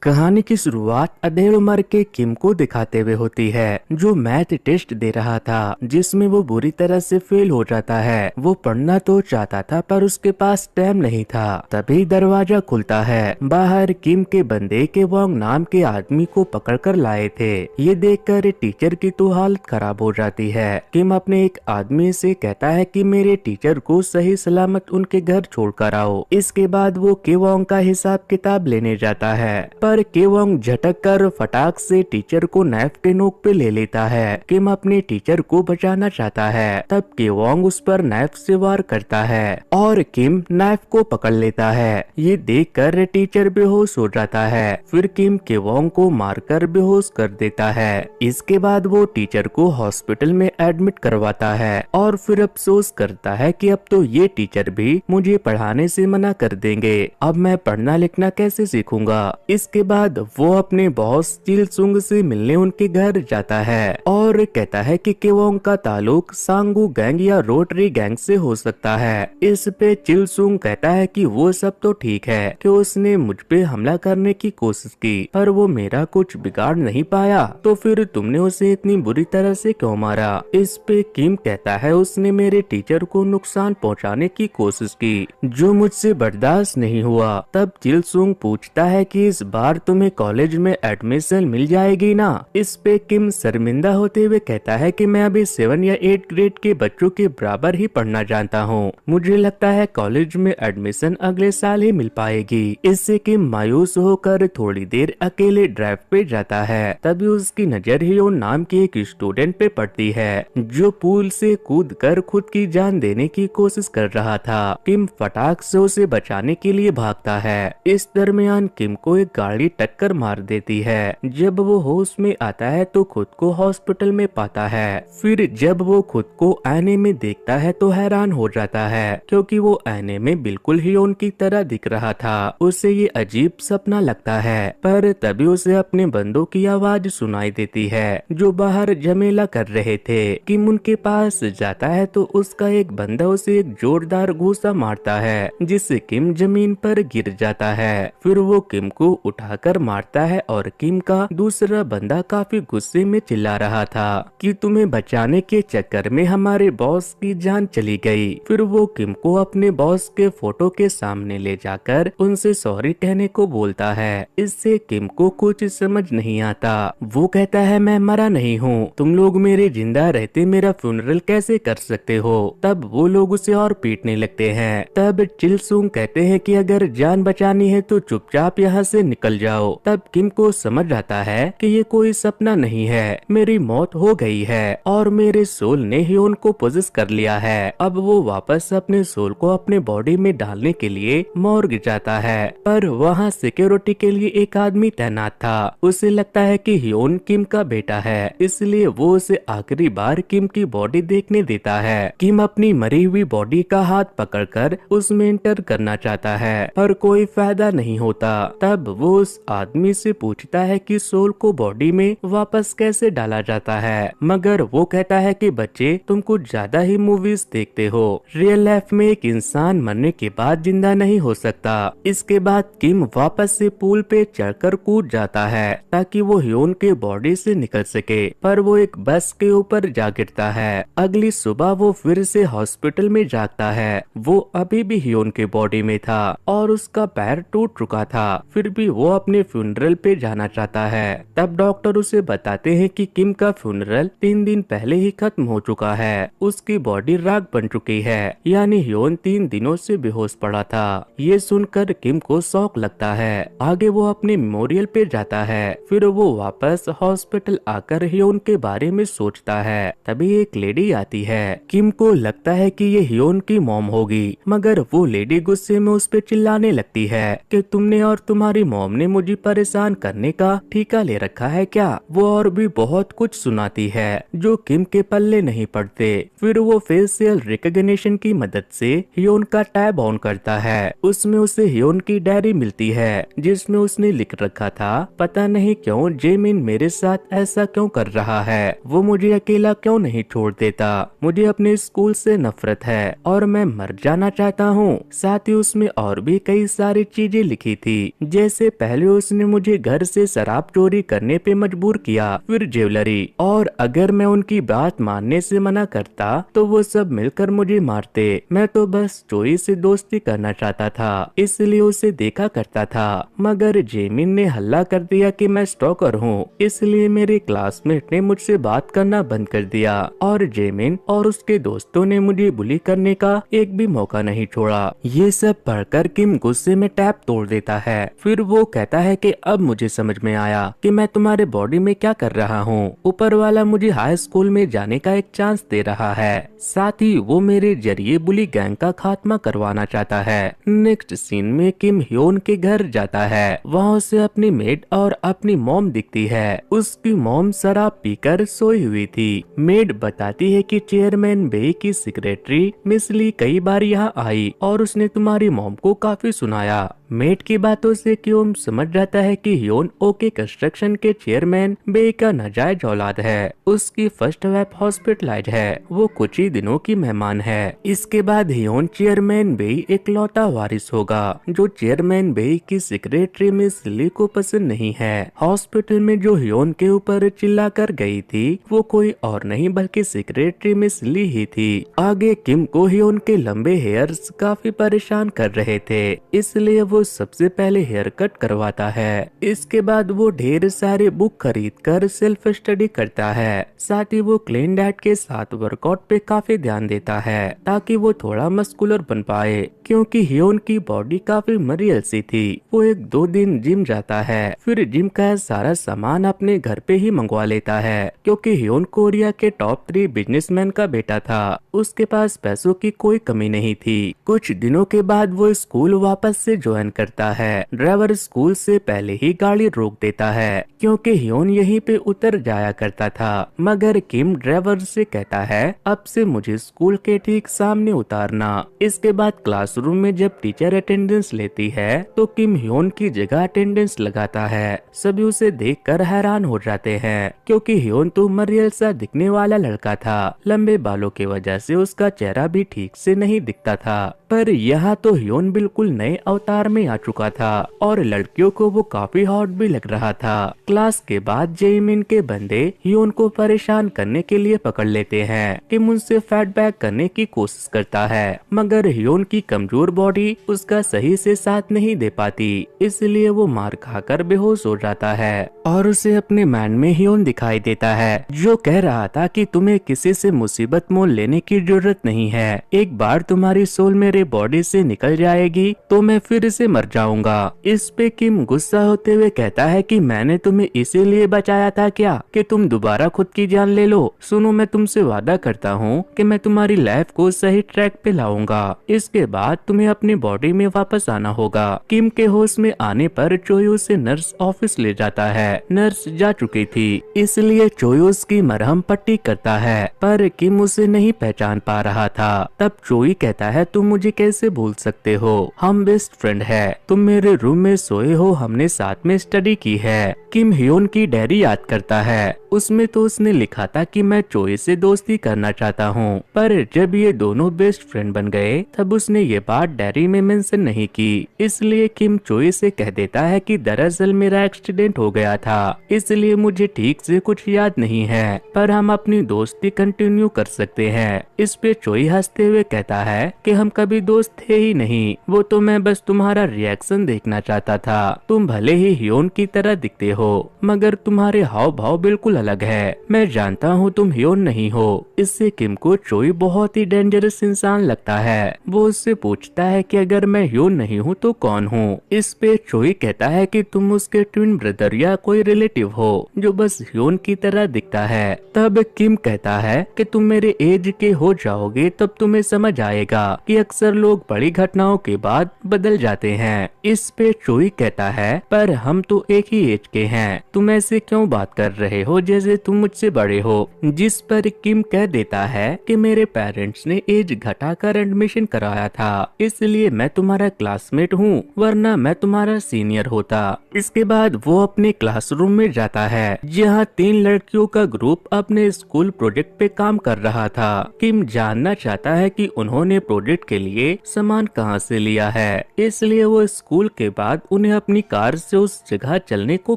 कहानी की शुरुआत अधेड़ उम्र के किम को दिखाते हुए होती है, जो मैथ टेस्ट दे रहा था जिसमें वो बुरी तरह से फेल हो जाता है। वो पढ़ना तो चाहता था पर उसके पास टाइम नहीं था। तभी दरवाजा खुलता है। बाहर किम के बंदे के वोंग नाम के आदमी को पकड़कर लाए थे। ये देखकर टीचर की तो हालत खराब हो जाती है। किम अपने एक आदमी से कहता है कि मेरे टीचर को सही सलामत उनके घर छोड़कर आओ। इसके बाद वो केवोंग का हिसाब किताब लेने जाता है, पर केवोंग झटक कर फटाक से टीचर को नाइफ के नोक पे ले लेता है। किम अपने टीचर को बचाना चाहता है, तब केवोंग उस पर नाइफ से वार करता है और किम नाइफ को पकड़ लेता है। ये देखकर टीचर बेहोश हो जाता है। फिर किम केवोंग को मारकर बेहोश कर देता है। इसके बाद वो टीचर को हॉस्पिटल में एडमिट करवाता है और फिर अफसोस करता है कि अब तो ये टीचर भी मुझे पढ़ाने से मना कर देंगे। अब मैं पढ़ना लिखना कैसे सीखूंगा। इसके बाद वो अपने बॉस चिलसुंग से मिलने उनके घर जाता है और कहता है कि केवोंग का ताल्लुक सांगू गैंग या रोटरी गैंग से हो सकता है। इस पे चिलसुंग कहता है कि वो सब तो ठीक है कि उसने मुझ पे हमला करने की कोशिश की, पर वो मेरा कुछ बिगाड़ नहीं पाया, तो फिर तुमने उसे इतनी बुरी तरह से क्यों मारा। इस पे किम कहता है उसने मेरे टीचर को नुकसान पहुंचाने की कोशिश की, जो मुझसे बर्दाश्त नहीं हुआ। तब चिलसुंग पूछता है कि इस बार तुम्हें कॉलेज में एडमिशन मिल जाएगी ना। इस पे किम शर्मिंदा होते हुए कहता है कि मैं अभी 7 या 8 ग्रेड के बच्चों के बराबर ही पढ़ना जानता हूँ। मुझे लगता है कॉलेज में एडमिशन अगले साल ही मिल पाएगी। इससे किम मायूस होकर थोड़ी देर अकेले ड्राइव पे जाता है। तभी उसकी नजर हियोन नाम की एक स्टूडेंट पे पड़ती है, जो पूल से कूदकर खुद की जान देने की कोशिश कर रहा था। किम फटाक से उसे बचाने के लिए भागता है। इस दरमियान किम को एक गाड़ी टक्कर मार देती है। जब वो होश में आता है तो खुद को हॉस्पिटल में पाता है। फिर जब वो खुद को आईने में देखता है तो हैरान हो जाता है, क्योंकि वो आईने में बिल्कुल ही उनकी तरह दिख रहा था। उसे ये अजीब सपना लगता है, पर तभी उसे अपने बंदों की आवाज सुनाई देती है, जो बाहर झमेला कर रहे थे। किम उनके पास जाता है तो उसका एक बंदा उसे एक जोरदार घूसा मारता है, जिससे किम जमीन पर गिर जाता है। फिर वो किम को उठाकर मारता है और किम का दूसरा बंदा काफी गुस्से में चिल्ला रहा था कि तुम्हें बचाने के चक्कर में हमारे बॉस की जान चली गई। फिर वो किम को अपने बॉस के फोटो के सामने ले जाकर उनसे सॉरी कहने को बोलता है। इससे किम को कुछ समझ नहीं आता। वो कहता है मैं मरा नहीं हूँ, तुम लोग मेरे जिंदा रहते मेरा फ्यूनरल कैसे कर सकते हो। तब वो लोग उसे और पीटने लगते हैं। तब चिलसुंग कहते हैं कि अगर जान बचानी है तो चुपचाप यहाँ से निकल जाओ। तब किम को समझ आता है कि ये कोई सपना नहीं है, मेरी मौत हो गई है और मेरे सोल ने हियोन को पोजेस कर लिया है। अब वो वापस अपने सोल को अपने बॉडी में डालने के लिए मॉर्ग जाता है, पर वहाँ सिक्योरिटी के लिए एक आदमी तैनात था। उसे लगता है कि हियोन किम का बेटा है, इसलिए वो उसे आखिरी बार किम की बॉडी देखने देता है। किम अपनी मरी हुई बॉडी का हाथ पकड़कर उसमें एंटर करना चाहता है, पर कोई फायदा नहीं होता। तब वो उस आदमी से पूछता है कि सोल को बॉडी में वापस कैसे डाला जाता है, मगर वो कहता है कि बच्चे तुम कुछ ज्यादा ही मूवीज देखते हो। रियल लाइफ में एक इंसान मरने के बाद जिंदा नहीं हो सकता। इसके बाद किम वापस से पूल पे चढ़कर कूद जाता है ताकि वो हियोन के बॉडी से निकल सके, पर वो एक बस के ऊपर जा गिरता है। अगली सुबह वो फिर से हॉस्पिटल में जागता है। वो अभी भी हियोन के बॉडी में था और उसका पैर टूट चुका था, फिर भी वो अपने फ्यूनरल पे जाना चाहता है। तब डॉक्टर उसे बताते हैं कि किम का फ्यूनरल 3 दिन पहले ही खत्म हो चुका है। उसकी बॉडी राख बन चुकी है, यानी हियोन 3 दिनों से बेहोश पड़ा था। ये सुनकर किम को शौक लगता है। आगे वो अपने मेमोरियल पे जाता है। फिर वो वापस हॉस्पिटल आकर हियोन के बारे में सोचता है। तभी एक लेडी आती है। किम को लगता है कि ये हियोन की मॉम होगी, मगर वो लेडी गुस्से में उस पे चिल्लाने लगती है कि तुमने और तुम्हारी मॉम ने मुझे परेशान करने का ठेका ले रखा है क्या। वो और भी बहुत कुछ सुनाती है जो किम के पल्ले नहीं पड़ते। फिर वो फेशियल रिकॉग्निशन की मदद से हियोन का टैब ऑन करता है। उसमें उसे हियोन की डायरी मिलती है, जिसमें उसने लिख रखा था, पता नहीं क्यों जेमिन मेरे साथ ऐसा क्यों कर रहा है, वो मुझे अकेला क्यों नहीं छोड़ देता, मुझे अपने स्कूल से नफरत है और मैं मर जाना चाहता हूँ। साथ ही उसमें और भी कई सारी चीजें लिखी थी, जैसे पहले पहले उसने मुझे घर से शराब चोरी करने पे मजबूर किया, फिर ज्वेलरी, और अगर मैं उनकी बात मानने से मना करता तो वो सब मिलकर मुझे मारते। मैं तो बस जोई से दोस्ती करना चाहता था, इसलिए उसे देखा करता था, मगर जेमिन ने हल्ला कर दिया कि मैं स्टॉकर हूँ, इसलिए मेरे क्लासमेट ने मुझसे बात करना बंद कर दिया और जेमिन और उसके दोस्तों ने मुझे बुली करने का एक भी मौका नहीं छोड़ा। ये सब पढ़कर किम गुस्से में टैप तोड़ देता है। फिर वो कहता है कि अब मुझे समझ में आया कि मैं तुम्हारे बॉडी में क्या कर रहा हूँ। ऊपर वाला मुझे हाई स्कूल में जाने का एक चांस दे रहा है, साथ ही वो मेरे जरिए बुली गैंग का खात्मा करवाना चाहता है। नेक्स्ट सीन में किम ह्योन के घर जाता है। वहाँ उसे अपनी मेड और अपनी मॉम दिखती है। उसकी मॉम शराब पीकर सोई हुई थी। मेड बताती है कि चेयरमैन बे की सेक्रेटरी मिस ली कई बार यहाँ आई और उसने तुम्हारी मॉम को काफी सुनाया। मेट की बातों से क्यों समझ जाता है कि ह्योन ओके कंस्ट्रक्शन के चेयरमैन बे का नाजायज औलाद है। उसकी फर्स्ट वाइफ हॉस्पिटलाइज है, वो कुछ ही दिनों की मेहमान है। इसके बाद ह्योन चेयरमैन बे इकलौता वारिस होगा जो चेयरमैन बे की सेक्रेटरी मिस ली को पसंद नहीं है। हॉस्पिटल में जो ह्योन के ऊपर चिल्ला कर गई थी वो कोई और नहीं बल्कि सेक्रेटरी मिस ली ही थी। आगे किम को ह्योन के लंबे हेयर्स काफी परेशान कर रहे थे, इसलिए वो सबसे पहले हेयर कट करवाता है। इसके बाद वो ढेर सारे बुक खरीद कर सेल्फ स्टडी करता है। साथ ही वो क्लीन डाइट के साथ वर्कआउट पे काफी ध्यान देता है ताकि वो थोड़ा मस्कुलर बन पाए, क्योंकि ह्योन की बॉडी काफी मरियल सी थी। वो 1-2 दिन जिम जाता है, फिर जिम का सारा सामान अपने घर पे ही मंगवा लेता है, क्योंकि ह्योन कोरिया के टॉप 3 बिजनेसमैन का बेटा था। उसके पास पैसों की कोई कमी नहीं थी। कुछ दिनों के बाद वो स्कूल वापस से ज्वाइन करता है। ड्राइवर स्कूल से पहले ही गाड़ी रोक देता है, क्योंकि ह्योन यहीं पे उतर जाया करता था, मगर किम ड्राइवर से कहता है अब से मुझे स्कूल के ठीक सामने उतारना। इसके बाद क्लासरूम में जब टीचर अटेंडेंस लेती है तो किम ह्योन की जगह अटेंडेंस लगाता है। सभी उसे देखकर हैरान हो जाते हैं, क्योंकि ह्योन तो मरियल सा दिखने वाला लड़का था। लंबे बालों की वजह से उसका चेहरा भी ठीक से नहीं दिखता था, पर यहाँ तो ह्योन बिल्कुल नए अवतार में आ चुका था और लड़कियों को वो काफी हॉट भी लग रहा था। क्लास के बाद जेमिन के बंदे ह्योन को परेशान करने के लिए पकड़ लेते हैं। किम उनसे फैट बैक करने की कोशिश करता है, मगर ह्योन की कमजोर बॉडी उसका सही से साथ नहीं दे पाती, इसलिए वो मार खाकर बेहोश हो जाता है और उसे अपने माइंड में ह्योन दिखाई देता है जो कह रहा था कि तुम्हें किसी से मुसीबत मोल लेने की जरूरत नहीं है। एक बार तुम्हारी सोल मेरे बॉडी से निकल जाएगी तो मैं फिर से मर जाऊंगा। इस पे किम गुस्सा होते हुए कहता है कि मैंने तुम्हें इसीलिए बचाया था क्या कि तुम दोबारा खुद की जान ले लो। सुनो, मैं तुमसे वादा करता हूँ कि मैं तुम्हारी लाइफ को सही ट्रैक पे लाऊंगा। इसके बाद तुम्हें अपनी बॉडी में वापस आना होगा। किम के होश में आने पर चोई उसे नर्स ऑफिस ले जाता है। नर्स जा चुकी थी, इसलिए चोई उसकी मरहम पट्टी करता है, पर किम उसे नहीं पहचान पा रहा था। तब चोई कहता है तुम मुझे कैसे भूल सकते हो, हम बेस्ट फ्रेंड है, तुम मेरे रूम में सोए हो, हमने साथ में स्टडी की है। किम ह्योन की डायरी याद करता है, उसमें तो उसने लिखा था कि मैं चोई से दोस्ती करना चाहता हूँ, पर जब ये दोनों बेस्ट फ्रेंड बन गए तब उसने ये बात डायरी में मेंशन नहीं की। इसलिए किम चोई से कह देता है कि दरअसल मेरा एक्सीडेंट हो गया था, इसलिए मुझे ठीक से कुछ याद नहीं है, पर हम अपनी दोस्ती कंटिन्यू कर सकते हैं। इस पे चोई हंसते हुए कहता है कि हम कभी दोस्त थे ही नहीं, वो तो मैं बस तुम्हारा रिएक्शन देखना चाहता था। तुम भले ही ह्योन की तरह दिखते हो, मगर तुम्हारे हाव भाव बिल्कुल अलग है। मैं जानता हूँ तुम ह्योन नहीं हो। इससे किम को चोई बहुत ही डेंजरस इंसान लगता है। वो उससे पूछता है कि अगर मैं ह्योन नहीं हूँ तो कौन हूँ। इस पे चोई कहता है कि तुम उसके ट्विन ब्रदर या कोई रिलेटिव हो जो बस ह्योन की तरह दिखता है। तब किम कहता है कि तुम मेरे एज के हो जाओगे तब तुम्हें समझ आएगा कि अक्सर लोग बड़ी घटनाओं के बाद बदल जाते हैं। इस पे चोई कहता है पर हम तो एक ही एज के हैं, तुम ऐसे क्यों बात कर रहे हो वजह से तुम मुझसे बड़े हो। जिस पर किम कह देता है कि मेरे पेरेंट्स ने एज घटाकर एडमिशन कराया था, इसलिए मैं तुम्हारा क्लासमेट हूँ, वरना मैं तुम्हारा सीनियर होता। इसके बाद वो अपने क्लासरूम में जाता है जहाँ 3 लड़कियों का ग्रुप अपने स्कूल प्रोजेक्ट पे काम कर रहा था। किम जानना चाहता है कि उन्होंने प्रोजेक्ट के लिए सामान कहाँ से लिया है, इसलिए वो स्कूल के बाद उन्हें अपनी कार से उस जगह चलने को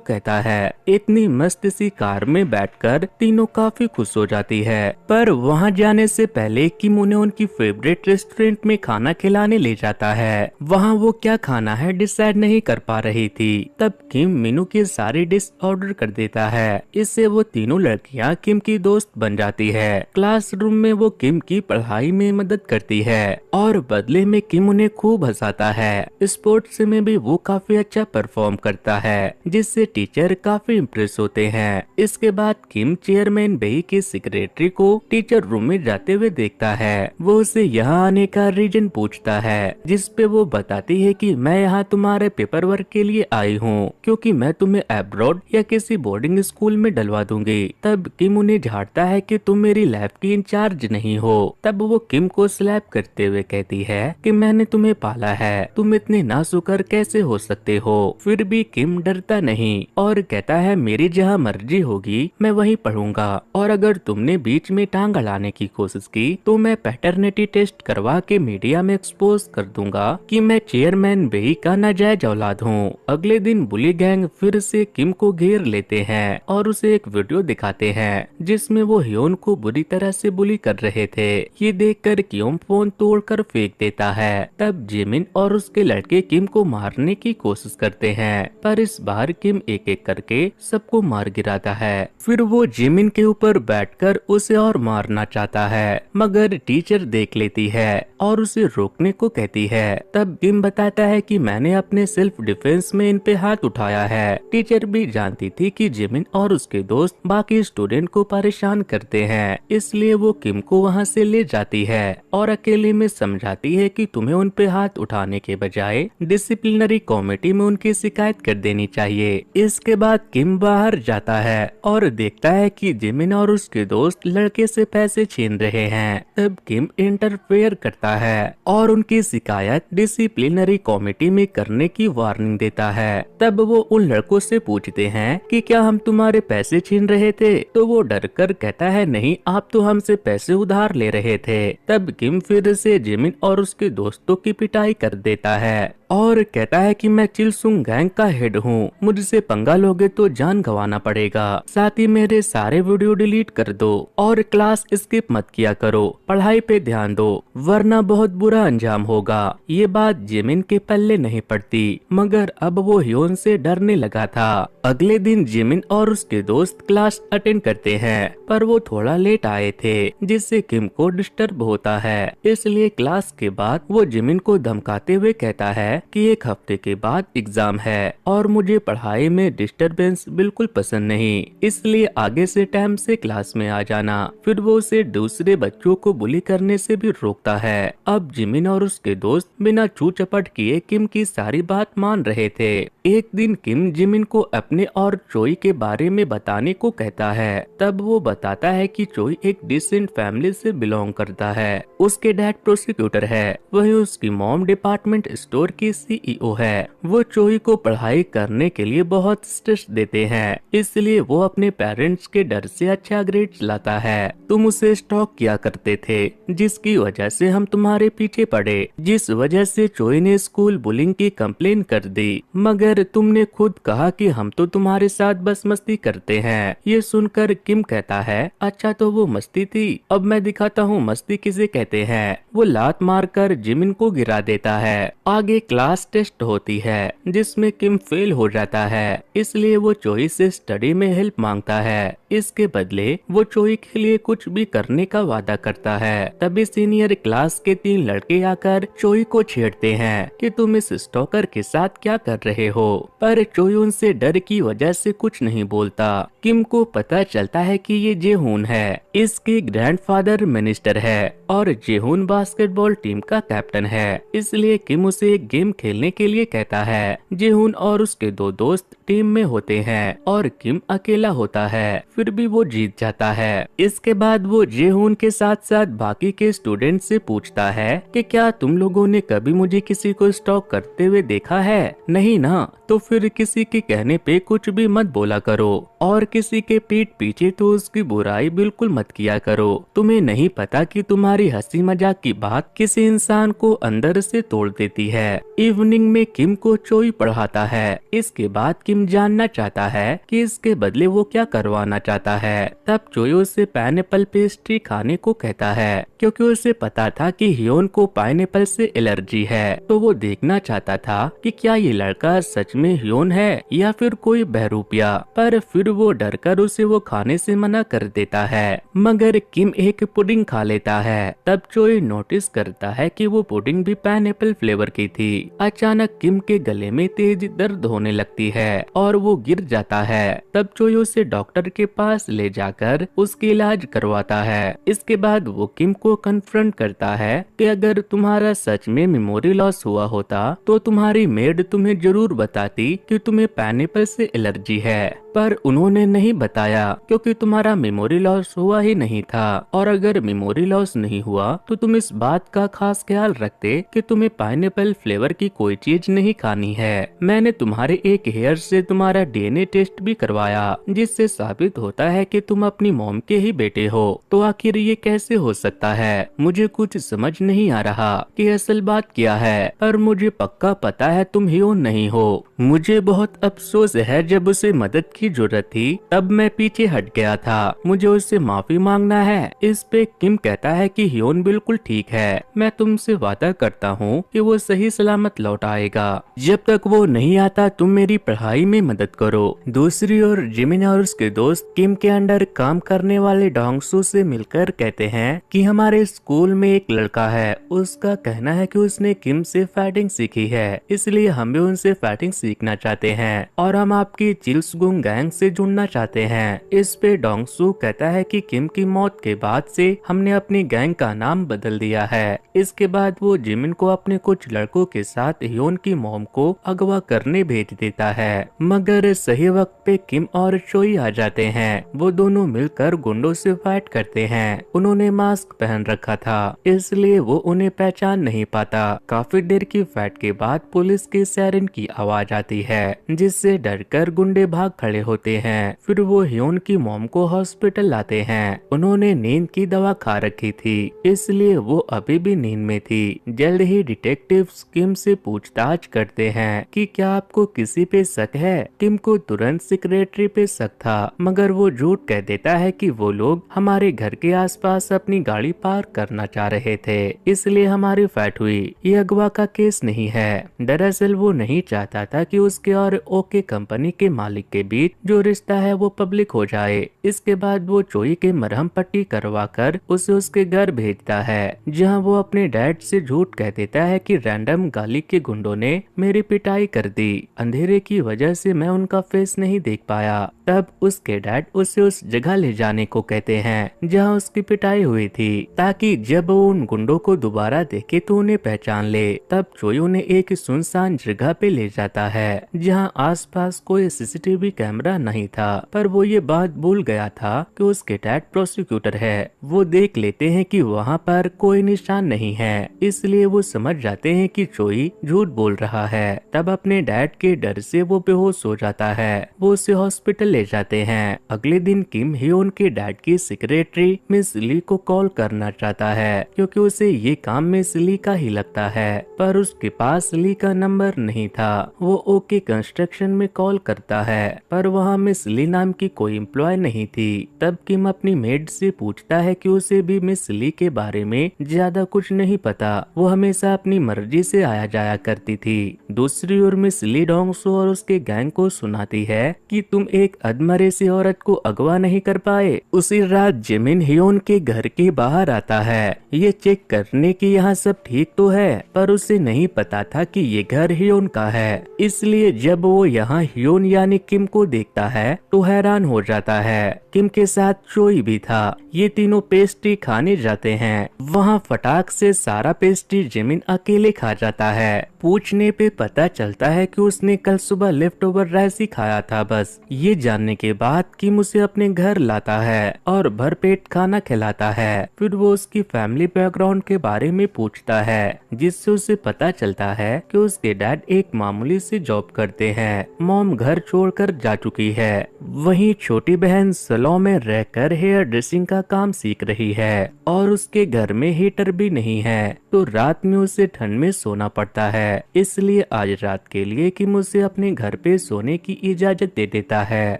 कहता है। इतनी मस्त सी कार में बैठकर तीनों काफी खुश हो जाती है, पर वहाँ जाने से पहले किम उन्हें उनकी फेवरेट रेस्टोरेंट में खाना खिलाने ले जाता है। वहाँ वो क्या खाना है डिसाइड नहीं कर पा रही थी, तब किम मेनू की सारी डिश ऑर्डर कर देता है। इससे वो तीनों लड़कियाँ किम की दोस्त बन जाती है। क्लासरूम में वो किम की पढ़ाई में मदद करती है और बदले में किम उन्हें खूब हंसाता है। स्पोर्ट्स में भी वो काफी अच्छा परफॉर्म करता है, जिससे टीचर काफी इम्प्रेस होते हैं। इसके बाद किम चेयरमैन बेई की सेक्रेटरी को टीचर रूम में जाते हुए देखता है। वो उसे यहाँ आने का रीजन पूछता है, जिसपे वो बताती है कि मैं यहाँ तुम्हारे पेपर वर्क के लिए आई हूँ, क्योंकि मैं तुम्हें अब्रॉड या किसी बोर्डिंग स्कूल में डलवा दूंगी। तब किम उन्हें झाड़ता है कि तुम मेरी लैब की इंचार्ज नहीं हो। तब वो किम को स्लैप करते हुए कहती है कि मैंने तुम्हें पाला है, तुम इतने नाशुकर कैसे हो सकते हो। फिर भी किम डरता नहीं और कहता है मेरी जहाँ मर्जी होगी मैं वहीं पढ़ूंगा, और अगर तुमने बीच में टांग अड़ाने की कोशिश की तो मैं पैटर्निटी टेस्ट करवा के मीडिया में एक्सपोज कर दूंगा कि मैं चेयरमैन बेई का नाजायज औलाद हूँ। अगले दिन बुली गैंग फिर से किम को घेर लेते हैं और उसे एक वीडियो दिखाते हैं जिसमें वो ह्योन को बुरी तरह से बुली कर रहे थे। ये देखकर किम फोन तोड़कर फेंक देता है। तब जिमिन और उसके लड़के किम को मारने की कोशिश करते हैं, पर इस बार किम एक एक करके सबको मार गिराता है। फिर वो जिमिन के ऊपर बैठकर उसे और मारना चाहता है, मगर टीचर देख लेती है और उसे रोकने को कहती है। तब किम बताता है कि मैंने अपने सेल्फ डिफेंस में इन पे हाथ उठाया है। टीचर भी जानती थी कि जिमिन और उसके दोस्त बाकी स्टूडेंट को परेशान करते हैं, इसलिए वो किम को वहाँ से ले जाती है और अकेले में समझाती है कि तुम्हें उन पे हाथ उठाने के बजाय डिसिप्लिनरी कमेटी में उनकी शिकायत कर देनी चाहिए। इसके बाद किम बाहर जाता है और देखता है कि जिमिन और उसके दोस्त लड़के से पैसे छीन रहे हैं। तब किम इंटरफेयर करता है और उनकी शिकायत डिसिप्लिनरी कमेटी में करने की वार्निंग देता है। तब वो उन लड़कों से पूछते हैं कि क्या हम तुम्हारे पैसे छीन रहे थे, तो वो डर कर कहता है नहीं, आप तो हमसे पैसे उधार ले रहे थे। तब किम फिर से जिमिन और उसके दोस्तों की पिटाई कर देता है और कहता है कि मैं चिलसुंग गैंग का हेड हूँ, मुझसे पंगा लोगे तो जान गंवाना पड़ेगा। साथ ही मेरे सारे वीडियो डिलीट कर दो और क्लास स्किप मत किया करो, पढ़ाई पे ध्यान दो, वरना बहुत बुरा अंजाम होगा। ये बात जिमिन के पल्ले नहीं पड़ती, मगर अब वो ह्योन से डरने लगा था। अगले दिन जिमिन और उसके दोस्त क्लास अटेंड करते हैं, पर वो थोड़ा लेट आए थे, जिससे किम को डिस्टर्ब होता है। इसलिए क्लास के बाद वो जिमिन को धमकाते हुए कहता है कि 1 हफ्ते के बाद एग्जाम है और मुझे पढ़ाई में डिस्टरबेंस बिल्कुल पसंद नहीं, इसलिए आगे से टाइम से क्लास में आ जाना। फिर वो उसे दूसरे बच्चों को बुली करने से भी रोकता है। अब जिमिन और उसके दोस्त बिना छू चपट किए किम की सारी बात मान रहे थे। एक दिन किम जिमिन को अपने और चोई के बारे में बताने को कहता है। तब वो बताता है कि चोई एक डिसेंट फैमिली से बिलोंग करता है, उसके डैड प्रोसिक्यूटर है, वहीं उसकी मॉम डिपार्टमेंट स्टोर की सीईओ है। वो चोई को पढ़ाई करने के लिए बहुत स्ट्रेस देते हैं, इसलिए वो अपने पेरेंट्स के डर से अच्छा ग्रेड लाता है। तुम उसे स्टॉक किया करते थे, जिसकी वजह से हम तुम्हारे पीछे पड़े, जिस वजह से चोई ने स्कूल बुलिंग की कंप्लेन कर दी, मगर तुमने खुद कहा कि हम तो तुम्हारे साथ बस मस्ती करते हैं। ये सुनकर किम कहता है अच्छा तो वो मस्ती थी, अब मैं दिखाता हूँ मस्ती किसे कहते हैं। वो लात मारकर जिमिन को गिरा देता है। आगे क्लास टेस्ट होती है जिसमें किम फेल हो जाता है, इसलिए वो चोई से स्टडी में हेल्प मांगता है। इसके बदले वो चोई के लिए कुछ भी करने का वादा करता है। तभी सीनियर क्लास के 3 लड़के आकर चोई को छेड़ते हैं कि तुम इस स्टॉकर के साथ क्या कर रहे हो, पर चोई उनसे डर की वजह से कुछ नहीं बोलता। किम को पता चलता है कि ये जेहून है, इसके ग्रैंडफादर मिनिस्टर है और जेहून बास्केटबॉल टीम का कैप्टन है, इसलिए किम उसे एक गेम खेलने के लिए कहता है। जेहून और उसके 2 दोस्त टीम में होते हैं और किम अकेला होता है, फिर भी वो जीत जाता है। इसके बाद वो जेहून के साथ साथ बाकी के स्टूडेंट से पूछता है कि क्या तुम लोगों ने कभी मुझे किसी को स्टॉक करते हुए देखा है? नहीं ना? तो फिर किसी के कहने पे कुछ भी मत बोला करो और किसी के पीठ पीछे तो उसकी बुराई बिल्कुल मत किया करो। तुम्हें नहीं पता कि तुम्हारी हंसी मजाक की बात किसी इंसान को अंदर से तोड़ देती है। इवनिंग में किम को चोई पढ़ाता है। इसके बाद किम जानना चाहता है कि इसके बदले वो क्या करवाना चाहता है। तब चोई उसे पाइनएप्पल पेस्ट्री खाने को कहता है क्योंकि उसे पता था कि हियोन को पाइनएप्पल से एलर्जी है। तो वो देखना चाहता था कि क्या ये लड़का सच में हियोन है या फिर कोई बहरूपिया, पर फिर वो डरकर उसे वो खाने से मना कर देता है। मगर किम एक पुडिंग खा लेता है। तब चोई नोटिस करता है कि वो पुडिंग भी पाइनएप्पल फ्लेवर की थी। अचानक किम के गले में तेज दर्द होने लगती है और वो गिर जाता है। तब चोई उसे डॉक्टर के पास ले जाकर उसकी इलाज करवाता है। इसके बाद वो किम को कन्फ्रंट करता है कि अगर तुम्हारा सच में मेमोरी लॉस हुआ होता तो तुम्हारी मेड तुम्हें जरूर बताती कि तुम्हें पाइनएप्पल से एलर्जी है, पर उन्होंने नहीं बताया क्योंकि तुम्हारा मेमोरी लॉस हुआ ही नहीं था। और अगर मेमोरी लॉस नहीं हुआ तो तुम इस बात का खास ख्याल रखते कि तुम्हें पाइनएप्पल फ्लेवर की कोई चीज नहीं खानी है। मैंने तुम्हारे एक हेयर से तुम्हारा डीएनए टेस्ट भी करवाया जिससे साबित होता है कि तुम अपनी मॉम के ही बेटे हो। तो आखिर ये कैसे हो सकता है? मुझे कुछ समझ नहीं आ रहा कि असल बात क्या है, पर मुझे पक्का पता है तुम हियोन नहीं हो। मुझे बहुत अफसोस है, जब उसे मदद की जरूरत थी तब मैं पीछे हट गया था। मुझे उससे माफी मांगना है। इस पे किम कहता है कि हियोन बिल्कुल ठीक है। मैं तुमसे वादा करता हूँ कि वो सही सलामत लौट आएगा। जब तक वो नहीं आता तुम मेरी पढ़ाई में मदद करो। दूसरी ओर जिमिन और उसके दोस्त किम के अंडर काम करने वाले डोंगसू से मिलकर कहते हैं कि हमारे स्कूल में एक लड़का है, उसका कहना है कि उसने किम से फाइटिंग सीखी है, इसलिए हम भी उनसे फाइटिंग सीखना चाहते हैं और हम आपकी चिल्सगुंग गैंग से जुड़ना चाहते हैं। इस पे डोंगसू कहता है कि किम की मौत के बाद से हमने अपनी गैंग का नाम बदल दिया है। इसके बाद वो जिमिन को अपने कुछ लड़कों के साथ हियोन की मॉम को अगवा करने भेज देता है। मगर सही वक्त पे किम और चोई आ जाते हैं। वो दोनों मिलकर गुंडों से फाइट करते हैं। उन्होंने मास्क पहन रखा था इसलिए वो उन्हें पहचान नहीं पाता। काफी देर की फाइट के बाद पुलिस की सायरन की आवाज आती है जिससे डरकर गुंडे भाग खड़े होते हैं। फिर वो हियोन की मॉम को हॉस्पिटल लाते हैं। उन्होंने नींद की दवा खा रखी थी इसलिए वो अभी भी नींद में थी। जल्द ही डिटेक्टिव्स किम से पूछताछ करते हैं कि क्या आपको किसी पे शक है। किम को तुरंत सेक्रेटरी पे शक था मगर वो झूठ कह देता है कि वो लोग हमारे घर के आसपास अपनी गाड़ी पार्क करना चाह रहे थे इसलिए हमारी फाइट हुई। ये अगवा का केस नहीं है। दरअसल वो नहीं चाहता था कि उसके और ओके कंपनी के मालिक के बीच जो रिश्ता है वो पब्लिक हो जाए। इसके बाद वो चोई के मरहम पट्टी करवा कर उसे उसके घर भेजता है जहां वो अपने डैड से झूठ कह देता है कि रैंडम गाली के गुंडों ने मेरी पिटाई कर दी। अंधेरे की वजह से मैं उनका फेस नहीं देख पाया। तब उसके डैड उसे उस जगह ले जाने को कहते हैं जहां उसकी पिटाई हुई थी ताकि जब वो उन गुंडों को दोबारा देखे तो उन्हें पहचान ले। तब चोई उन्हें एक सुनसान जगह पे ले जाता है जहां आसपास कोई सीसीटीवी कैमरा नहीं था, पर वो ये बात भूल गया था कि उसके डैड प्रोसिक्यूटर है। वो देख लेते हैं कि वहाँ पर कोई निशान नहीं है इसलिए वो समझ जाते हैं कि चोई झूठ बोल रहा है। तब अपने डैड के डर से वो बेहोश हो जाता है। वो उसे हॉस्पिटल ले जाते हैं। अगले दिन किम हियोन के डैड की सेक्रेटरी मिस ली को कॉल करना चाहता है क्योंकि उसे ये काम मिस ली का ही लगता है, पर उसके पास ली का नंबर नहीं था। वो ओके कंस्ट्रक्शन में कॉल करता है पर वहाँ मिस ली नाम की कोई एम्प्लॉय नहीं थी। तब किम अपनी मेड से पूछता है कि उसे भी मिस ली के बारे में ज्यादा कुछ नहीं पता। वो हमेशा अपनी मर्जी से आया जाया करती थी। दूसरी ओर मिस ली डोंगसू और उसके गैंग को सुनाती है कि तुम एक अधमरे सी औरत को अगवा नहीं कर पाए। उसी रात जिमिन हियोन के घर के बाहर आता है ये चेक करने की यहाँ सब ठीक तो है, पर उसे नहीं पता था कि ये घर हियोन का है। इसलिए जब वो यहाँ हियोन यानी किम को देखता है तो हैरान हो जाता है। किम के साथ चोई भी था। ये तीनों पेस्ट्री खाने जाते हैं। वहाँ फटाक से सारा पेस्ट्री जिमिन अकेले खा जाता है। पूछने पे पता चलता है कि उसने कल सुबह लिफ्ट ओवर राइस ही खाया था बस। ये जानने के बाद किम उसे अपने घर लाता है और भरपेट खाना खिलाता है। फिर वो उसकी फैमिली बैकग्राउंड के बारे में पूछता है, जिससे उसे पता चलता है कि उसके डैड एक मामूली सी जॉब करते हैं। मॉम घर छोड़कर जा चुकी है। वहीं छोटी बहन सैलून में रहकर हेयर ड्रेसिंग का काम सीख रही है और उसके घर में हीटर भी नहीं है, तो रात में उसे ठंड में सोना पड़ता है। इसलिए आज रात के लिए किम उसे अपने घर पे सोने की इजाजत दे देता है।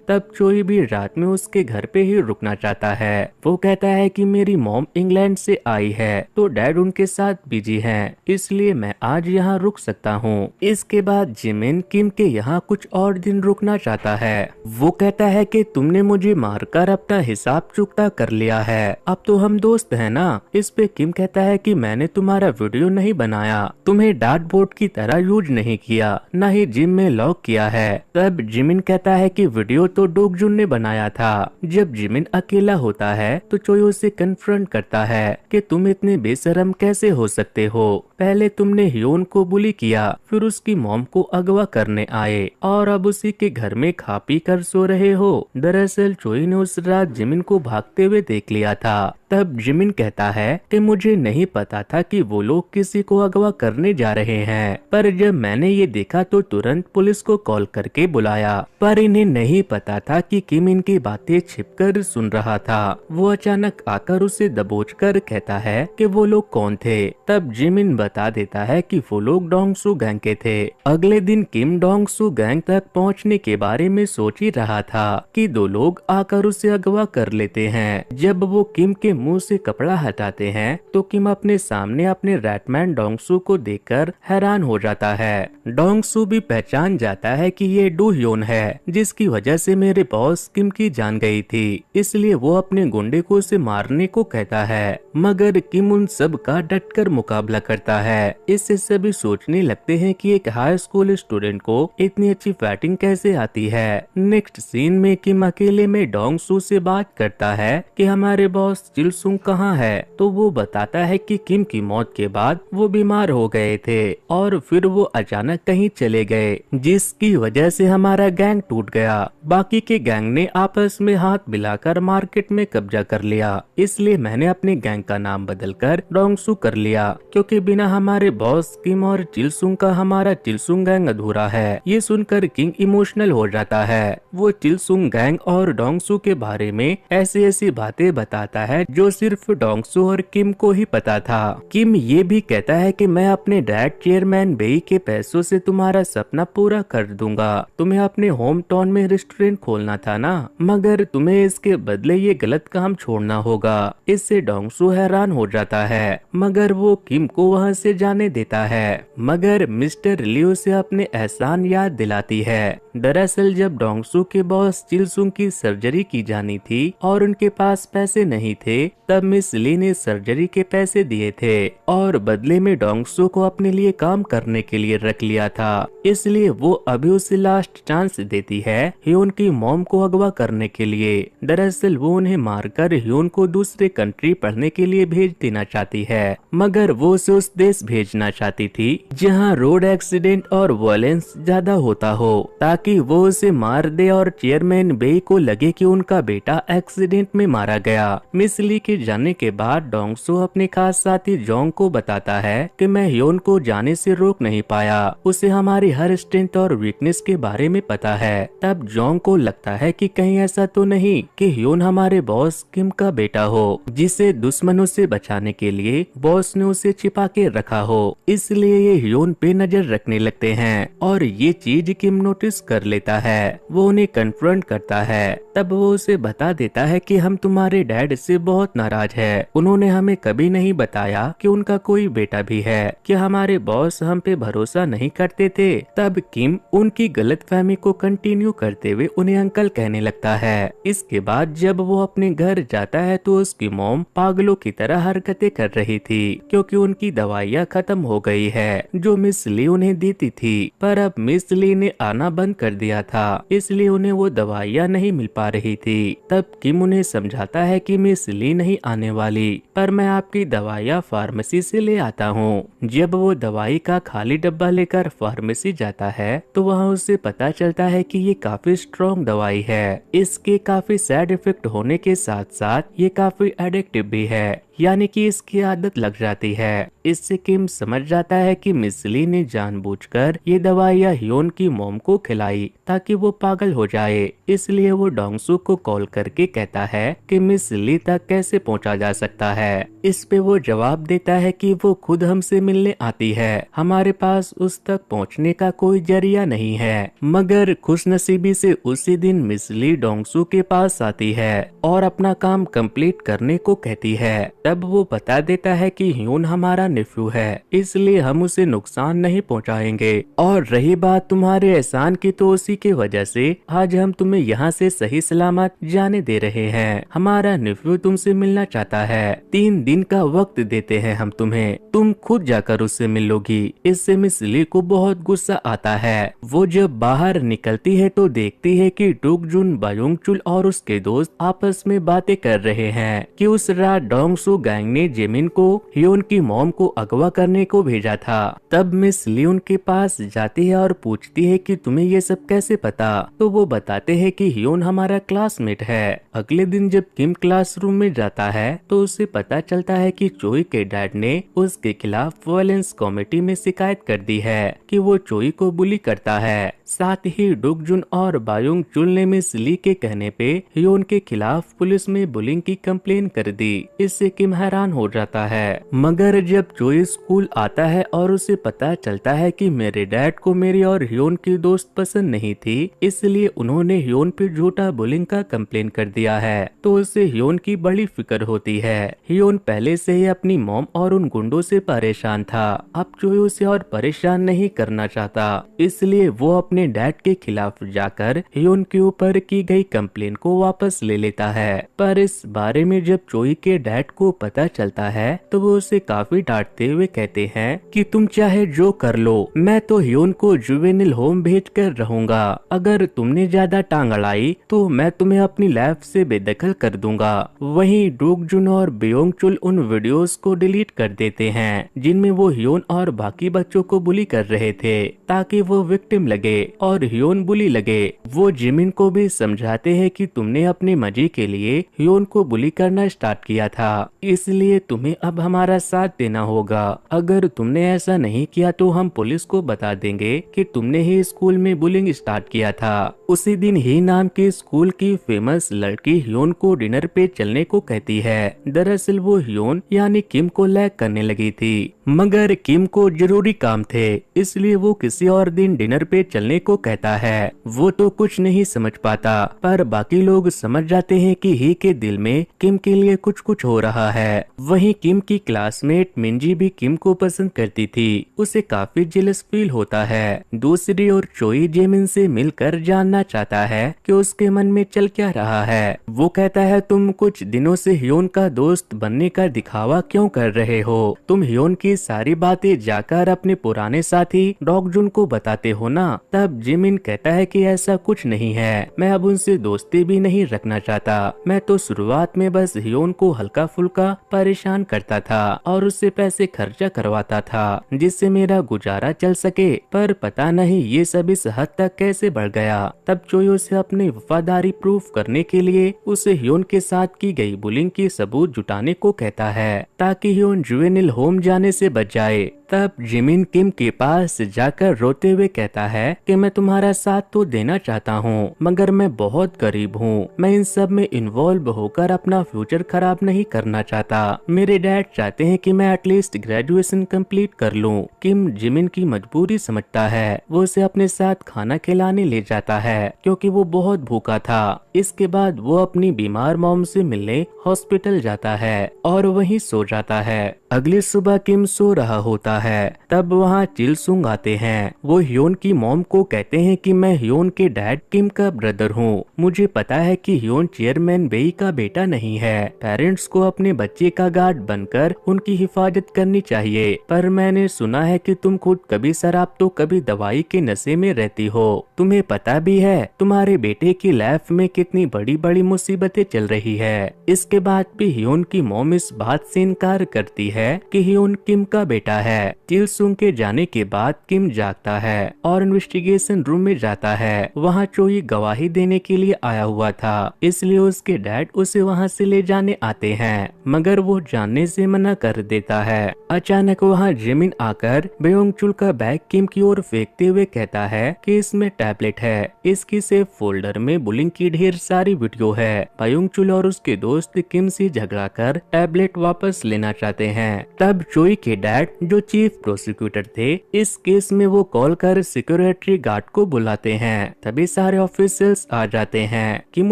तब चोई भी रात में उसके घर पे ही रुकना चाहता है। वो कहता है कि मेरी मॉम इंग्लैंड से आई है तो डैड उनके साथ बिजी हैं, इसलिए मैं आज यहाँ रुक सकता हूँ। इसके बाद जिमिन किम के यहाँ कुछ और दिन रुकना चाहता है। वो कहता है कि तुमने मुझे मारकर अपना हिसाब चुकता कर लिया है, अब तो हम दोस्त हैं ना। इस पे किम कहता है कि मैंने तुम्हारा वीडियो नहीं बनाया, तुम्हें डार्ट बोर्ड की तरह यूज नहीं किया, न ही जिम में लॉक किया है। तब जिमिन कहता है कि वीडियो तो डोगजुन ने बनाया था। जब जिमिन अकेला होता है तो चोई उसे कन्फ्रंट करता है कि तुम इतने बेशरम कैसे हो सकते हो। पहले तुमने ह्योन को बुली किया, फिर उसकी मॉम को अगवा करने आए और अब उसी के घर में खा पी कर सो रहे हो। दरअसल चोई ने उस रात जिमिन को भागते हुए देख लिया था। तब जिमिन कहता है कि मुझे नहीं पता था कि वो लोग किसी को अगवा करने जा रहे हैं, पर जब मैंने ये देखा तो तुरंत पुलिस को कॉल करके बुलाया। पर इन्हें नहीं पता था कि किम इनकी बातें छिपकर सुन रहा था। वो अचानक आकर उसे दबोचकर कहता है कि वो लोग कौन थे। तब जिमिन बता देता है कि वो लोग डोंगसू गैंग के थे। अगले दिन किम डोंगसू गैंग तक पहुंचने के बारे में सोच ही रहा था कि दो लोग आकर उसे अगवा कर लेते हैं। जब वो किम के मुंह से कपड़ा हटाते हैं तो किम अपने सामने अपने रैटमैन डोंगसू को देखकर हैरान हो जाता है। डोंगसू भी पहचान जाता है कि ये डू ह्योन है, जिसकी वजह से मेरे बॉस किम की जान गई थी, इसलिए वो अपने गुंडे को उसे मारने को कहता है। मगर किम उन सब का डटकर मुकाबला करता है। इससे सभी सोचने लगते हैं कि एक हाई स्कूल स्टूडेंट को इतनी अच्छी फाइटिंग कैसे आती है। नेक्स्ट सीन में किम अकेले में डोंगसू से बात करता है कि हमारे बॉस चिलसुंग कहाँ है, तो वो बताता है कि किम की मौत के बाद वो बीमार हो गए थे और फिर वो अचानक कहीं चले गए, जिसकी वजह से हमारा गैंग टूट गया। बाकी के गैंग ने आपस में हाथ मिलाकर मार्केट में कब्जा कर लिया, इसलिए मैंने अपने गैंग का नाम बदलकर डोंगसू कर लिया, क्योंकि बिना हमारे बॉस किम और चिलसुंग का हमारा चिलसुंग गैंग अधूरा है। ये सुनकर किंग इमोशनल हो जाता है। वो चिलसुंग गैंग और डोंगसू के बारे में ऐसी ऐसी बातें बताता है जो सिर्फ डोंगसू और किम को ही पता था। किम ये भी कहता है कि मैं अपने डैड चेयरमैन बेई के पैसों से तुम्हारा सपना पूरा कर दूंगा। तुम्हें अपने होम टाउन में रेस्टोरेंट खोलना था ना, मगर तुम्हें इसके बदले ये गलत काम छोड़ना होगा। इससे डोंगसू हैरान हो जाता है, मगर वो किम को वहाँ से जाने देता है। मगर मिस्टर लियो से अपने एहसान याद दिलाती है। दरअसल जब डोंगसू के बॉस चिलसुंग की सर्जरी की जानी थी और उनके पास पैसे नहीं थे, तब मिस ली ने सर्जरी के पैसे दिए थे और बदले में डोंगसू को अपने लिए काम करने के लिए रख लिया था। इसलिए वो अभी उसे लास्ट चांस देती है ह्योन की मॉम को अगवा करने के लिए। दरअसल वो उन्हें मारकर ह्योन को दूसरे कंट्री पढ़ने के लिए भेज देना चाहती है, मगर वो उसे उस देश भेजना चाहती थी जहाँ रोड एक्सीडेंट और वायलेंस ज्यादा होता हो, ताकि वो उसे मार दे और चेयरमैन बेई को लगे कि उनका बेटा एक्सीडेंट में मारा गया। मिस ली के जाने के बाद डोंगसू अपने खास साथी जोंग को बताता है कि मैं ह्योन को जाने से रोक नहीं पाया, उसे हमारी हर स्ट्रेंथ और वीकनेस के बारे में पता है। तब जोंग को लगता है कि कहीं ऐसा तो नहीं कि ह्योन हमारे बॉस किम का बेटा हो, जिसे दुश्मनों से बचाने के लिए बॉस ने उसे छिपा के रखा हो। इसलिए ये ह्योन पे नजर रखने लगते हैं और ये चीज किम नोटिस कर लेता है। वो उन्हें कन्फ्रंट करता है। तब वो उसे बता देता है कि हम तुम्हारे डैड से बहुत नाराज है, उन्होंने हमें कभी नहीं बताया कि उनका कोई बेटा भी है, कि हमारे बॉस हम पे भरोसा नहीं करते थे। तब किम उनकी गलतफहमी को कंटिन्यू करते हुए उन्हें अंकल कहने लगता है। इसके बाद जब वो अपने घर जाता है तो उसकी मॉम पागलों की तरह हरकतें कर रही थी, क्योंकि उनकी दवाइयाँ खत्म हो गई है जो मिस ली उन्हें देती थी, पर अब मिस ली ने आना बंद कर दिया था, इसलिए उन्हें वो दवाइयाँ नहीं मिल पा रही थी। तब किम उन्हें समझाता है कि मिस ली नहीं आने वाली, पर मैं आपकी दवाइयाँ फार्मेसी से ले आता हूँ। जब वो दवाई का खाली डब्बा लेकर फार्मेसी जाता है तो वहाँ उसे पता चलता है कि ये काफी स्ट्रॉन्ग दवाई है। इसके काफी साइड इफेक्ट होने के साथ साथ ये काफी एडिक्टिव भी है, यानी कि इसकी आदत लग जाती है। इससे किम समझ जाता है कि मिस ली ने जानबूझकर ये दवाइयाँ ह्योन की मॉम को खिलाई ताकि वो पागल हो जाए। इसलिए वो डोंगसू को कॉल करके कहता है कि मिस ली तक कैसे पहुंचा जा सकता है। इस पे वो जवाब देता है कि वो खुद हमसे मिलने आती है, हमारे पास उस तक पहुंचने का कोई जरिया नहीं है। मगर खुशनसीबी से उसी दिन मिस ली डोंगसू के पास आती है और अपना काम कंप्लीट करने को कहती है। तब वो बता देता है कि ह्योन हमारा नेफ्यू है, इसलिए हम उसे नुकसान नहीं पहुंचाएंगे। और रही बात तुम्हारे एहसान की, तो उसी की वजह से आज हम तुम्हें यहाँ से सही सलामत जाने दे रहे हैं। हमारा नेफ्यू तुमसे मिलना चाहता है, 3 दिन का वक्त देते हैं हम तुम्हें, तुम खुद जाकर उससे मिलोगी। इससे मिस ली को बहुत गुस्सा आता है। वो जब बाहर निकलती है तो देखती है कि डुग जुन, बायोंग चुल और उसके दोस्त आपस में बातें कर रहे हैं कि उस रात डोंगसू गैंग ने जिमिन को ह्योन की मॉम को अगवा करने को भेजा था। तब मिस ली उनके पास जाती है और पूछती है कि तुम्हें ये सब कैसे पता। तो वो बताते हैं कि ह्योन हमारा क्लासमेट है। अगले दिन जब किम क्लासरूम में जाता है तो उसे पता चलता है कि चोई के डैड ने उसके खिलाफ वायलेंस कमेटी में शिकायत कर दी है कि वो चोई को बुली करता है। साथ ही डुग जुन और बायोंग चुल ने मिस ली के कहने पे ह्योन के खिलाफ पुलिस में बुलिंग की कंप्लेन कर दी। इससे किम हैरान हो जाता है। मगर जब चोई स्कूल आता है और उसे पता चलता है कि मेरे डैड को मेरी और ह्योन की दोस्त पसंद नहीं थी, इसलिए उन्होंने ह्योन पे झूठा बुलिंग का कंप्लेन कर दिया है, तो उसे ह्योन की बड़ी फिक्र होती है। ह्योन पहले से ही अपनी मॉम और उन गुंडों से परेशान था, अब चोई उसे और परेशान नहीं करना चाहता, इसलिए वो अपने डैड के खिलाफ जाकर ह्योन के ऊपर की गई कंप्लेन को वापस ले लेता है। पर इस बारे में जब चोई के डैड को पता चलता है तो वो उसे काफी डांटते हुए कहते हैं कि तुम चाहे जो कर लो, मैं तो ह्योन को जुवेनिल होम भेज कर रहूंगा। अगर तुमने ज्यादा टांग अड़ाई तो मैं तुम्हें अपनी लाइफ से बेदखल कर दूंगा। वहीं डुग जुन और बेयोंग चुल उन वीडियोस को डिलीट कर देते हैं जिनमें वो ह्योन और बाकी बच्चों को बुली कर रहे थे, ताकि वो विक्टिम लगे और ह्योन बुली लगे। वो जिमिन को भी समझाते हैं कि तुमने अपने मजे के लिए ह्योन को बुली करना स्टार्ट किया था, इसलिए तुम्हें अब हमारा साथ देना होगा। अगर तुमने ऐसा नहीं किया तो हम पुलिस को बता देंगे कि तुमने ही स्कूल में बुलिंग स्टार्ट किया था। उसी दिन ही नाम के स्कूल की फेमस लड़की ह्योन को डिनर पे चलने को कहती है। दरअसल वो ह्योन यानी किम को लैक करने लगी थी, मगर किम को जरूरी काम थे, इसलिए वो किसी और दिन डिनर पे चलने को कहता है। वो तो कुछ नहीं समझ पाता, पर बाकी लोग समझ जाते हैं कि ही के दिल में किम के लिए कुछ कुछ हो रहा है। वहीं किम की क्लासमेट मिंजी भी किम को पसंद करती थी, उसे काफी जेलस फील होता है। दूसरी ओर चोई जेमिन से मिलकर जानना चाहता है कि उसके मन में चल क्या रहा है। वो कहता है तुम कुछ दिनों से ह्योन का दोस्त बनने का दिखावा क्यों कर रहे हो? तुम ह्योन की सारी बातें जाकर अपने पुराने साथी डॉग जुन को बताते हो ना? तब जिमिन कहता है कि ऐसा कुछ नहीं है, मैं अब उनसे दोस्ती भी नहीं रखना चाहता। मैं तो शुरुआत में बस ह्योन को हल्का फुल्का परेशान करता था और उससे पैसे खर्चा करवाता था जिससे मेरा गुजारा चल सके, पर पता नहीं ये सब इस हद तक कैसे बढ़ गया। तब चोई उसे अपनी वफादारी प्रूफ करने के लिए उसे ह्योन के साथ की गई बुलिंग की सबूत जुटाने को कहता है, ताकि ह्योन जुवेनिल होम जाने से बच जाए। तब जिमिन किम के पास जाकर रोते हुए कहता है कि मैं तुम्हारा साथ तो देना चाहता हूँ, मगर मैं बहुत गरीब हूँ, मैं इन सब में इन्वॉल्व होकर अपना फ्यूचर खराब नहीं करना चाहता। मेरे डैड चाहते हैं कि मैं एटलीस्ट ग्रेजुएशन कंप्लीट कर लूँ। किम जिमिन की मजबूरी समझता है, वो उसे अपने साथ खाना खिलाने ले जाता है क्योंकि वो बहुत भूखा था। इसके बाद वो अपनी बीमार मॉम से मिलने हॉस्पिटल जाता है और वहीं सो जाता है। अगली सुबह किम सो रहा होता है, तब वहाँ चिलसुंग आते हैं। वो ह्योन की मॉम को कहते हैं कि मैं ह्योन के डैड किम का ब्रदर हूँ। मुझे पता है कि ह्योन चेयरमैन बेई का बेटा नहीं है। पेरेंट्स को अपने बच्चे का गार्ड बनकर उनकी हिफाजत करनी चाहिए, पर मैंने सुना है कि तुम खुद कभी शराब तो कभी दवाई के नशे में रहती हो। तुम्हें पता भी है तुम्हारे बेटे की लाइफ में कितनी बड़ी बड़ी मुसीबतें चल रही है। इसके बाद भी ह्योन की मॉम इस बात से इनकार करती है कि ह्योन किम का बेटा है। चिलसुंग के जाने के बाद किम जागता है और इन्वेस्टिगेशन रूम में जाता है। वहाँ चोई गवाही देने के लिए आया हुआ था, इसलिए उसके डैड उसे वहाँ से ले जाने आते हैं, मगर वो जानने से मना कर देता है। अचानक वहाँ जिमिन आकर बयोंगचुल का बैग किम की ओर फेंकते हुए कहता है कि इसमें टैबलेट है। इसकी सेफ फोल्डर में बुलिंग की ढेर सारी वीडियो है। बयोंगचुल और उसके दोस्त किम से झगड़ा कर टैबलेट वापस लेना चाहते हैं। तब चोई के डैड, जो चीफ प्रोसिक्यूटर थे इस केस में, वो कॉल कर सिक्योरिटी गार्ड को बुलाते हैं। तभी सारे ऑफिसर्स आ जाते हैं। किम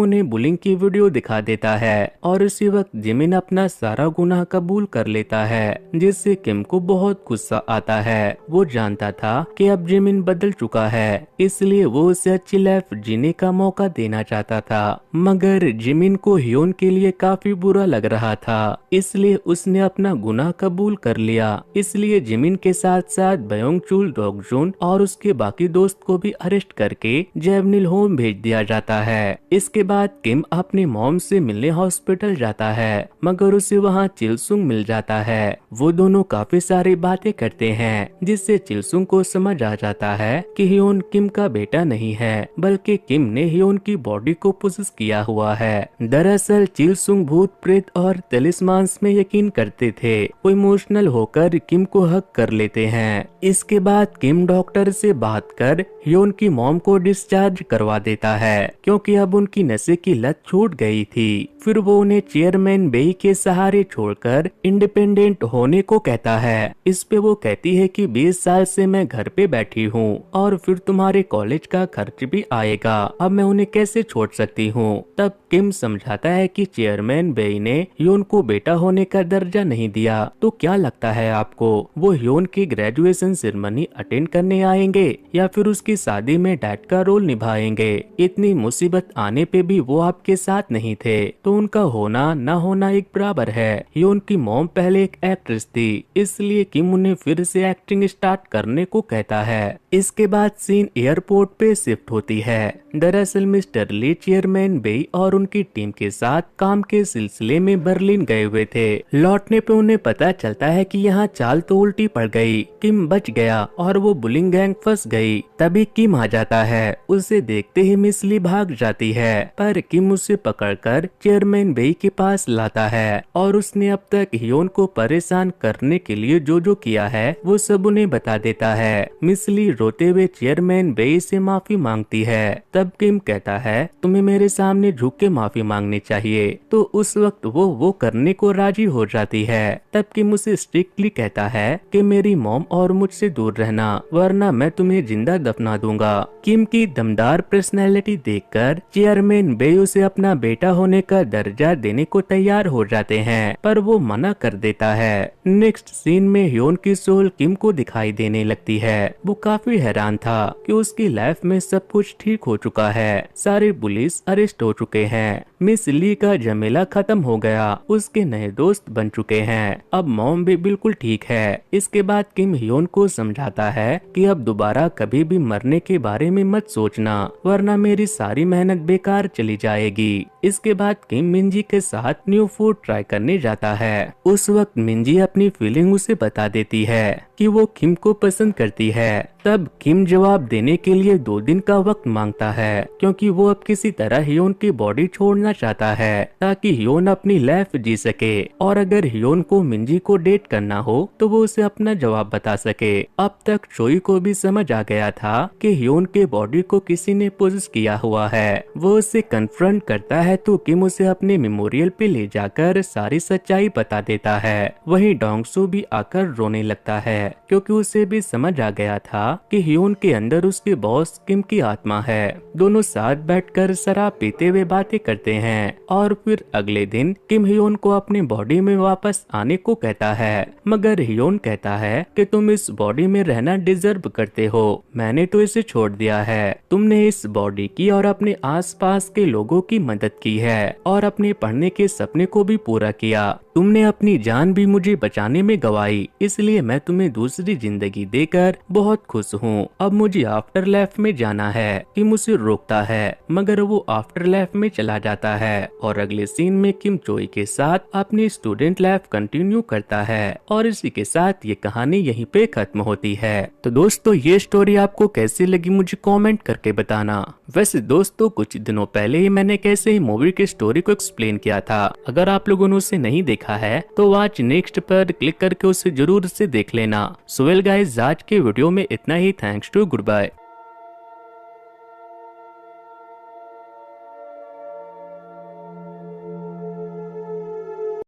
उन्हें बुलिंग की वीडियो दिखा देता है और इसी वक्त जिमिन अपना सारा गुनाह कबूल कर लेता है, जिससे किम को बहुत गुस्सा आता है। वो जानता था कि अब जिमिन बदल चुका है, इसलिए वो उसे अच्छी लाइफ जीने का मौका देना चाहता था। मगर जिमिन को ह्योन के लिए काफी बुरा लग रहा था, इसलिए उसने अपना गुनाह कबूल कर लिया। इसलिए जिमिन के साथ साथ बयोंगचुल, डोगजुन और उसके बाकी दोस्त को भी अरेस्ट करके जेवनिल होम भेज दिया जाता है। इसके बाद किम अपनी मॉम से मिलने हॉस्पिटल जाता है, मगर उसे वहाँ चिलसुंग मिल जाता है। वो दोनों काफी सारी बातें करते हैं, जिससे चिलसुंग को समझ आ जाता है कि ह्योन किम का बेटा नहीं है, बल्कि किम ने ह्योन की बॉडी को पोसेस किया हुआ है। दरअसल चिलसुंग भूत, प्रेत और तलिस्मांस में यकीन करते थे। वो इमोशनल होकर किम को हक कर लेते हैं। इसके बाद किम डॉक्टर से बात कर ह्योन की मॉम को डिस्चार्ज करवा देता है, क्योंकि अब उनकी नशे की लत छूट गई थी। फिर वो उन्हें चेयरमैन बेई के सहारे छोड़कर इंडिपेंडेंट होने को कहता है। इस पे वो कहती है कि 20 साल से मैं घर पे बैठी हूँ और फिर तुम्हारे कॉलेज का खर्च भी आएगा, अब मैं उन्हें कैसे छोड़ सकती हूँ। तब किम समझाता है कि चेयरमैन बेई ने ह्योन को बेटा होने का दर्जा नहीं दिया, तो क्या लगता है आपको, वो ह्योन की ग्रेजुएशन सेरेमनी अटेंड करने आएंगे या फिर उसकी शादी में डैड का रोल निभाएंगे। इतनी मुसीबत आने पे भी वो आपके साथ नहीं थे, तो उनका होना न होना एक बराबर है। ह्योन की मॉम पहले एक एक्ट्रेस थी, इसलिए किम उन्हें फिर से एक्टिंग स्टार्ट करने को कहता है। इसके बाद सीन एयरपोर्ट पे शिफ्ट होती है। दरअसल मिस्टर ली चेयरमैन बेई और उनकी टीम के साथ काम के सिलसिले में बर्लिन गए हुए थे। लौटने पे उन्हें पता चलता है कि यहाँ चाल तो उल्टी पड़ गई, किम बच गया और वो बुलिंग गैंग फंस गई। तभी किम आ जाता है, उसे देखते ही मिस ली भाग जाती है, पर किम उसे पकड़कर चेयरमैन बेई के पास लाता है और उसने अब तक ह्योन को परेशान करने के लिए जो जो किया है वो सब उन्हें बता देता है। मिस ली रोते हुए चेयरमैन बेई से माफी मांगती है। तब किम कहता है तुम्हें मेरे सामने झुक के माफी मांगनी चाहिए, तो उस वक्त वो करने को राजी हो जाती है। तब किम उसे स्ट्रिक्टली कहता है कि मेरी मॉम और मुझसे दूर रहना, वरना मैं तुम्हें जिंदा दफना दूंगा। किम की दमदार पर्सनैलिटी देखकर चेयरमैन बेई उसे अपना बेटा होने का दर्जा देने को तैयार हो जाते हैं, पर वो मना कर देता है। नेक्स्ट सीन में ह्योन की सोल किम को दिखाई देने लगती है। वो काफी हैरान था कि उसकी लाइफ में सब कुछ ठीक हो चुका है, सारे पुलिस अरेस्ट हो चुके हैं, मिस ली का झमेला खत्म हो गया, उसके नए दोस्त बन चुके हैं, अब मॉम भी बिल्कुल ठीक है। इसके बाद किम ह्योन को समझाता है कि अब दोबारा कभी भी मरने के बारे में मत सोचना, वरना मेरी सारी मेहनत बेकार चली जाएगी। इसके बाद किम मिंजी के साथ न्यू फूड ट्राई करने जाता है। उस वक्त मिंजी अपनी फीलिंग उसे बता देती है कि वो किम को पसंद करती है। तब किम जवाब देने के लिए 2 दिन का वक्त मांगता है, क्योंकि वो अब किसी तरह ह्योन की बॉडी छोड़ना चाहता है ताकि ह्योन अपनी लाइफ जी सके, और अगर ह्योन को मिंजी को डेट करना हो तो वो उसे अपना जवाब बता सके। अब तक चोई को भी समझ आ गया था कि ह्योन के बॉडी को किसी ने पोजेस किया हुआ है। वो उसे कन्फ्रंट करता है तो किम उसे अपने मेमोरियल पे ले जाकर सारी सच्चाई बता देता है। वहीं डोंगसू भी आकर रोने लगता है। क्योंकि उसे भी समझ आ गया था कि ह्योन के अंदर उसके बॉस किम की आत्मा है। दोनों साथ बैठकर शराब पीते हुए बातें करते हैं और फिर अगले दिन किम ह्योन को अपनी बॉडी में वापस आने को कहता है, मगर ह्योन कहता है कि तुम इस बॉडी में रहना डिजर्व करते हो, मैंने तो इसे छोड़ दिया है। तुमने इस बॉडी की और अपने आसपास के लोगों की मदद की है और अपने पढ़ने के सपने को भी पूरा किया। तुमने अपनी जान भी मुझे बचाने में गंवाई, इसलिए मैं तुम्हें दूसरी जिंदगी देकर बहुत खुश हूँ। अब मुझे आफ्टर लाइफ में जाना है। किम उसे रोकता है, मगर वो आफ्टर लाइफ में चला जाता है और अगले सीन में किम चोई के साथ अपनी स्टूडेंट लाइफ कंटिन्यू करता है और इसी के साथ ये कहानी यहीं पे खत्म होती है। तो दोस्तों, ये स्टोरी आपको कैसी लगी मुझे कमेंट करके बताना। वैसे दोस्तों, कुछ दिनों पहले ही मैंने कैसे ही मूवी की स्टोरी को एक्सप्लेन किया था। अगर आप लोगों ने उसे नहीं देखा है तो वॉच नेक्स्ट पर क्लिक करके उसे जरूर से देख लेना। सो वेल गाइस, आज के वीडियो में इतना ही। Thanks to, good bye.